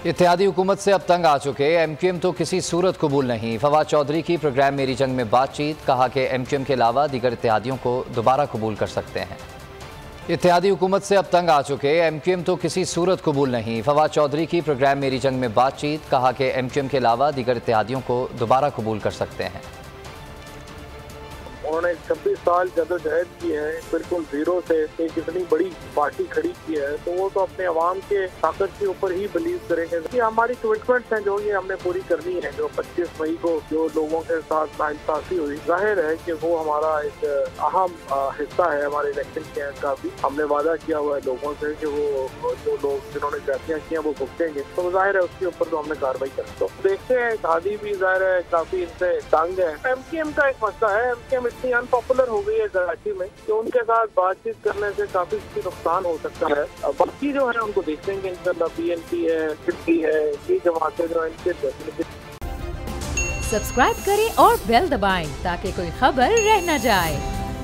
इत्तेहादी हुकूमत से अब तंग आ चुके MQM तो किसी सूरत कबूल नहीं। फवाद चौधरी की प्रोग्राम मेरी जंग में बातचीत, कहा कि MQM के अलावा दीगर इत्तेहादियों को दोबारा कबूल कर सकते हैं। इत्तेहादी हुकूमत से अब तंग आ चुके MQM तो किसी सूरत कबूल नहीं। फवाद चौधरी की प्रोग्राम मेरी जंग में बातचीत, कहा कि MQM के अलावा दीगर इत्तेहादियों को दोबारा कबूल कर सकते हैं। उन्होंने 26 साल जदोजहद की है, बिल्कुल जीरो से एक इतनी बड़ी पार्टी खड़ी की है, तो वो तो अपने अवाम के ताकत के ऊपर ही बिलीव करेंगे। ये हमारी कमिटमेंट्स हैं जो ये हमने पूरी करनी है। जो 25 मई को जो लोगों के साथ नाइंसाफी हुई, जाहिर है कि वो हमारा एक अहम हिस्सा है हमारे इलेक्शन के का भी। हमने वादा किया हुआ है लोगों से कि वो जो लोग जिन्होंने जातियाँ की हैं वो भुगतेंगे, तो जाहिर है उसके ऊपर तो हमने कार्रवाई करें। तो देखते हैं, हादी भी जाहिर है काफी इनसे तंग है। MQM का एक मसला है, MQM इतनी अनपॉपुलर हो गई है कराची में कि उनके साथ बातचीत करने से काफी नुकसान हो सकता है। बाकी जो है उनको देखेंगे इंशाल्लाह। PNP है, PDP है, ये जमातें जो इनके सब्सक्राइब करें और बेल दबाएं ताकि कोई खबर रह न जाए।